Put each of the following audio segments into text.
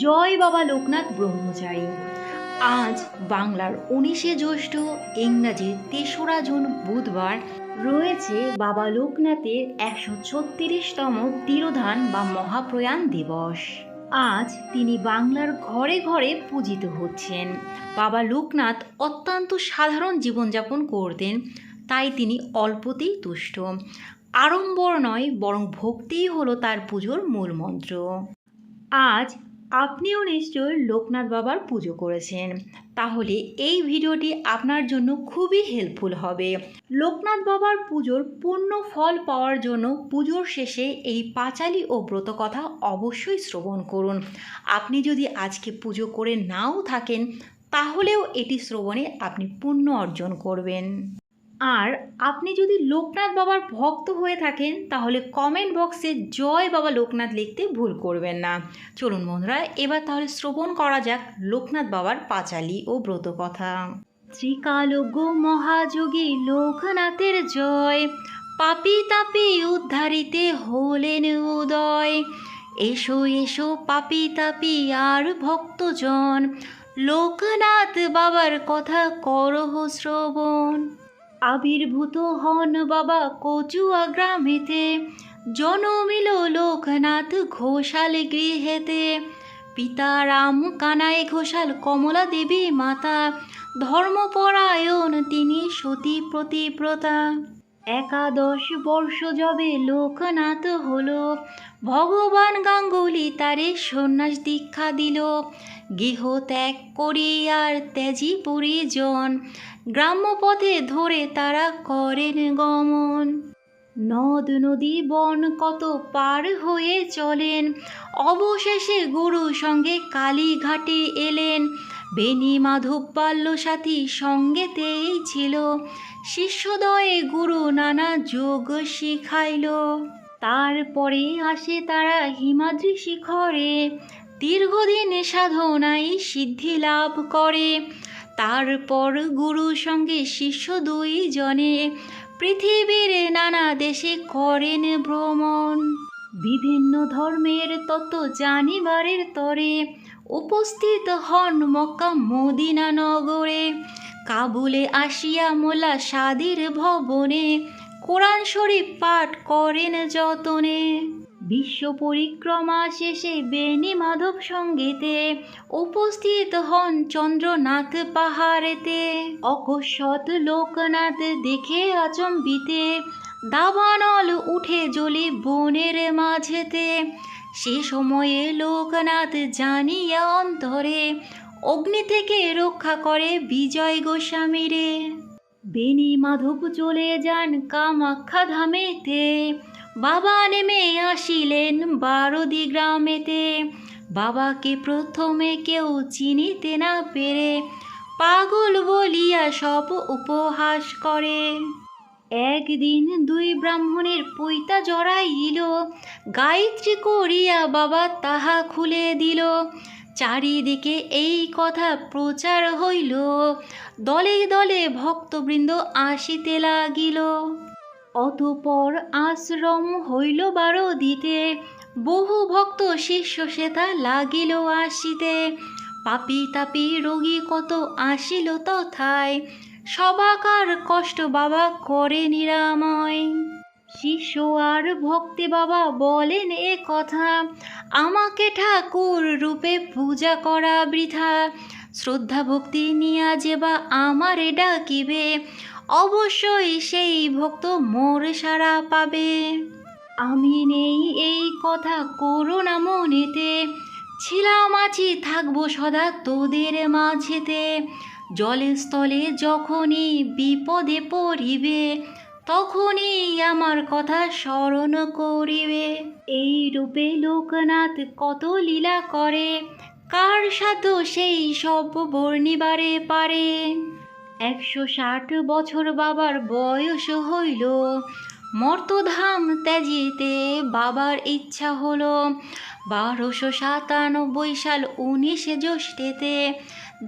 জয় বাবা লোকনাথ ব্রহ্মচারী। আজ বাংলার 19শে জ্যৈষ্ঠ, ইংরাজির 3রা জুন বুধবার রয়েছে বাবা লোকনাথের 136তম তিরোধান বা মহাপ্রয়াণ দিবস। আজ তিনি বাংলার ঘরে ঘরে পূজিত হচ্ছেন। বাবা লোকনাথ অত্যন্ত সাধারণ জীবনযাপন করতেন, তাই তিনি অল্পতেই তুষ্ট। আড়ম্বর নয়, বরং ভক্তিই হলো তার পুজোর মূল মন্ত্র। আজ আপনিও নিশ্চয়ই লোকনাথ বাবার পুজো করেছেন, তাহলে এই ভিডিওটি আপনার জন্য খুবই হেল্পফুল হবে। লোকনাথ বাবার পুজোর পূর্ণ ফল পাওয়ার জন্য পুজোর শেষে এই পাঁচালী ও ব্রতকথা অবশ্যই শ্রবণ করুন। আপনি যদি আজকে পুজো করে নাও থাকেন, তাহলেও এটি শ্রবণে আপনি পুণ্য অর্জন করবেন। আর আপনি যদি লোকনাথ বাবার ভক্ত হয়ে থাকেন, তাহলে কমেন্ট বক্সে জয় বাবা লোকনাথ লিখতে ভুল করবেন না। চলুন বন্ধুরা, এবার তাহলে শ্রবণ করা যাক লোকনাথ বাবার পাঁচালী ও ব্রতকথা। ত্রিকালজ্ঞ মহাযোগী লোকনাথের জয়, পাপী তাপী উদ্ধারিতে হলেন উদয়। এসো এসো পাপী তাপী আর ভক্তজন, লোকনাথ বাবার কথা করহ শ্রবণ। আবির্ভূত হন বাবা কচুয়া গ্রামেতে, জনমিল লোকনাথ ঘোষাল গৃহেতে। পিতা রাম কানাই ঘোষাল, কমলা দেবী মাতা, ধর্মপরায়ণ তিনি সতী প্রতিব্রতা। 11 বর্ষ যবে লোকনাথ হলো, ভগবান গাঙ্গুলি তারে সন্ন্যাস দীক্ষা দিল। গৃহ ত্যাগ করি আর ত্যাজি পরিজন, গ্রাম্য পথে ধরে তারা করেন গমন। নদ নদী বন কত পার হয়ে চলেন, অবশেষে গুরু সঙ্গে কালীঘাটে এলেন। বেনি মাধব বাল্য সাথী সঙ্গেতেই ছিল, শিষ্যদয়ে গুরু নানা যোগ শিখাইল। তারপরে আসে তারা হিমাদ্রি শিখরে, দীর্ঘদিন সাধনায় সিদ্ধি লাভ করে। তারপর গুরু সঙ্গে শিষ্য 2 জনে, পৃথিবীর নানা দেশে করেন ভ্রমণ। বিভিন্ন ধর্মের তত্ত্ব জানিবারের তরে, উপস্থিত হন মক্কা মদিনা নগরে। কাবুলে আসিয়া মোল্লা সাদির ভবনে, কোরআন শরীফ পাঠ করেন যতনে। বিশ্ব পরিক্রমা শেষে বেনি মাধব সঙ্গেতে, উপস্থিত হন চন্দ্রনাথ পাহাড়েতে। অকস্মাৎ লোকনাথ দেখে আচম্বিতে, দাবানল উঠে জ্বলে বনের মাঝেতে। সে সময়ে লোকনাথ জানিয়া অন্তরে, অগ্নি থেকে রক্ষা করে বিজয় গোস্বামীরে। বেনি মাধব চলে যান কামাখ্যা ধামেতে, বাবা নেমে আসিলেন বারদি গ্রামেতে। বাবাকে প্রথমে কেউ চিনিতে না পেরে, পাগল বলিয়া সব উপহাস করে। একদিন 2 ব্রাহ্মণের পৈতা জড়াইল, গায়ত্রী করিয়া বাবা তাহা খুলে দিল। চারিদিকে এই কথা প্রচার হইল, দলে দলে ভক্তবৃন্দ আসিতে লাগিল। অতঃপর আশ্রম হইল বারদিতে, বহু ভক্ত শিষ্য সেথা লাগিল আসিতে। পাপী তাপী রোগী কত আসিল তথায়, সবাকার কষ্ট বাবা করে নিরাময়। শিষ্য আর ভক্তি বাবা বলেন এ কথা, আমাকে ঠাকুর রূপে পূজা করা বৃথা। শ্রদ্ধা ভক্তি নিয়া যে বা আমারে ডাকিবে, অবশ্যই সেই ভক্ত মোর সাড়া পাবে। আমি নেই এই কথা করো না মনেতে, ছিলাম আছি থাকবো সদা তোদের মাঝেতে। জলে স্থলে যখনই বিপদে পড়িবে, তখনই আমার কথা স্মরণ করিবে। এই রূপে লোকনাথ কত লীলা করে, কার সাধ্য সেই সব বর্ণিবারে পারে। 160 বছর বাবার বয়স হইল, মর্তধাম ত্যাজিতে বাবার ইচ্ছা হলো। 1297 সাল 19শে জ্যৈষ্ঠেতে,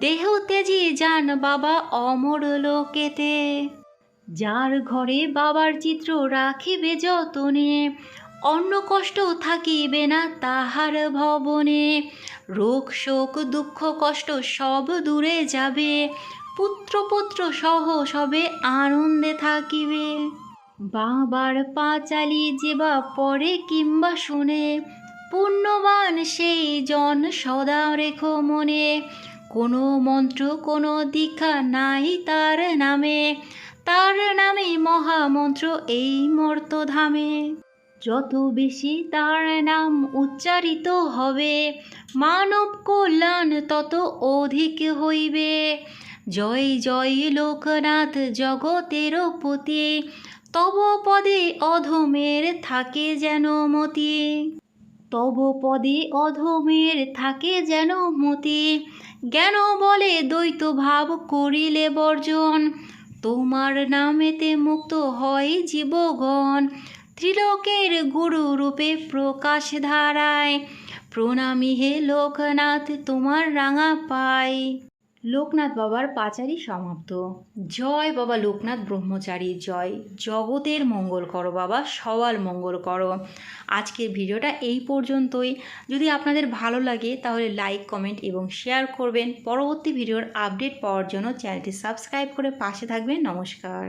দেহ ত্যাজি যান বাবা অমর লোকেতে। যার ঘরে বাবার চিত্র রাখিবে যতনে, অন্য কষ্ট থাকিবে না তাহার ভবনে, রোগ শোক দুঃখ কষ্ট সব দূরে যাবে, পুত্র সহ সবে আনন্দে থাকিবে। বাবার পাঁচালি যে বা পরে কিংবা শুনে, পুণ্যবান সেই জন সদা রেখো মনে, কোনো মন্ত্র কোনো দীক্ষা নাই তার নামে মহামন্ত্র এই মর্তধামে। যত বেশি তার নাম উচ্চারিত হবে, মানব কল্যাণ তত অধিক হইবে। জয় জয় লোকনাথ জগতের পতি, তব পদে অধমের থাকে যেন মতি, তব পদে অধমের থাকে যেন মতি। জ্ঞান বলে দ্বৈত ভাব করিলে বর্জন, তোমার নামেতে মুক্ত হয় জীবগণ। ত্রিলোকের গুরু রূপে প্রকাশ ধারায়, প্রণামী হে লোকনাথ তোমার রাঙা পাই। লোকনাথ বাবার পাঁচালী সমাপ্ত। জয় বাবা লোকনাথ ব্রহ্মচারী জয়। জগতের মঙ্গল করো বাবা, সবার মঙ্গল করো। আজকের ভিডিওটা এই পর্যন্তই। যদি আপনাদের ভালো লাগে তাহলে লাইক কমেন্ট এবং শেয়ার করবেন। পরবর্তী ভিডিওর আপডেট পাওয়ার জন্য চ্যানেলটি সাবস্ক্রাইব করে পাশে থাকবেন। নমস্কার।